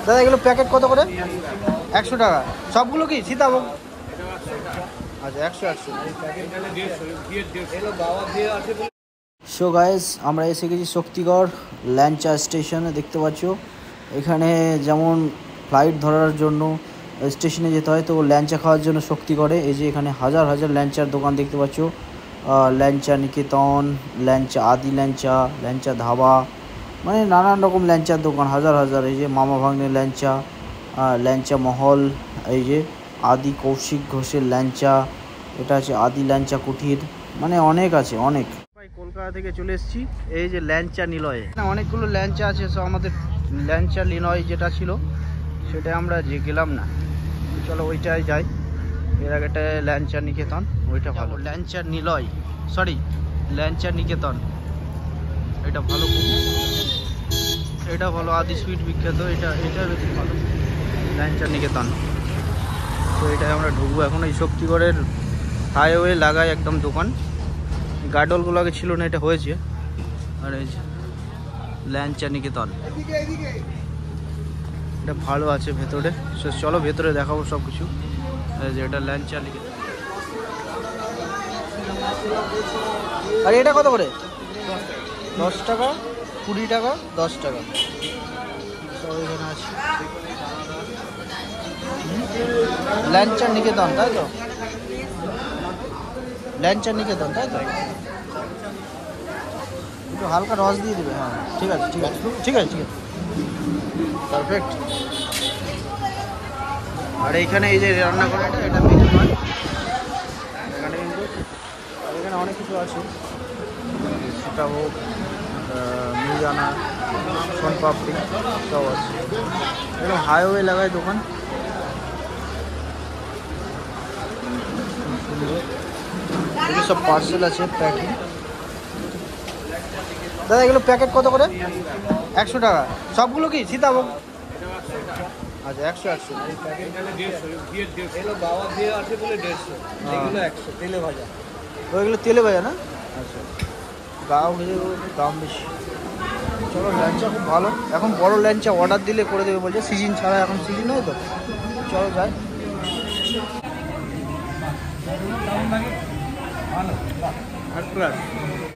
দাদা এগুলো প্যাকেট কত করে? 100 টাকা সবগুলো কি সীতাভোগ? আচ্ছা 100 সো গাইস আমরা এসে গেছি শক্তিগড় ল্যাংচা স্টেশনে। দেখতে পাচ্ছ এখানে যেমন ফ্লাইট ধরার জন্য স্টেশনে যেতে হয়, তো ল্যাংচা খাওয়ার জন্য শক্তিগড়ে এই যে এখানে হাজার হাজার ল্যাংচার দোকান দেখতে পাচ্ছ। ল্যাংচা নিকেতন, ল্যাংচা আদি ল্যাংচা, ল্যাংচা ধাবা, মানে নানান রকম ল্যাংচার দোকান হাজার হাজার। এই যে মামা ভাগ্নের ল্যাংচা, ল্যাংচা মহল, এই যে আদি কৌশিক ঘোষের ল্যাংচা, এটা আছে আদি ল্যাংচা কুঠির, মানে অনেক আছে অনেক। কলকাতা থেকে চলে এসেছি এই যে ল্যাংচা নিলয়ে, অনেকগুলো ল্যাংচা আছে। সো আমাদের ল্যাংচা নিলয় যেটা ছিল সেটা আমরা যে গেলাম না, চলো ওইটাই যাই। এর আগে একটা ল্যাংচা নিকেতন, ওইটা ভালো। ল্যাংচা নিলয়, সরি ল্যাংচা নিকেতন, এটা ভালো খুব, এটা ভালো। আদি সুইট বিখ্যাত, এটা বেশি ভালো ল্যাংচা নিকেতন। তো এটাই আমরা ঢুকবো এখন। এই শক্তিগড়ের হাইওয়ে লাগায় একদম দোকান, গার্ডলগুলো আগে ছিল না, এটা হয়েছে। আর এই ল্যাংচা নিকেতন, এটা ভালো আছে ভেতরে। চলো ভেতরে দেখাবো সব কিছু। এই যে এটা ল্যাংচা নিকেতন। আর এটা কত করে? 10 টাকা, 20 টাকা, 10 টাকা সব এখানে আছে। ল্যাংচা নিকেতন তাই তো? ল্যাংচা নিকেতন তাই তো? একটু হালকা রস দিয়ে দেবে। হ্যাঁ ঠিক আছে ঠিক আছে ঠিক আছে ঠিক আছে, পারফেক্ট। আর এইখানে এই যে রান্না করে এটা মেনু নয় এখানে, কিন্তু এখানে অনেক কিছু আছে। সীতাভোগ, মিহিদানা, সোনপাপড়ি সব আছে। একদম হাইওয়ে লাগায় দোকান, এগুলো সব পার্সেল আছে, প্যাকিং। দাদা এগুলো প্যাকেট কত করে? 100 টাকা সবগুলো কি সীতাভোগ? আচ্ছা 100 ওইগুলো তেলে ভাজা না? আচ্ছা গাও ভেজে দাম বেশি। চলো ল্যাংচা খুব ভালো, এখন বড় ল্যাংচা অর্ডার দিলে করে দেবে বলছে, সিজন ছাড়া এখন সিজন নয় তো। চলো যাই।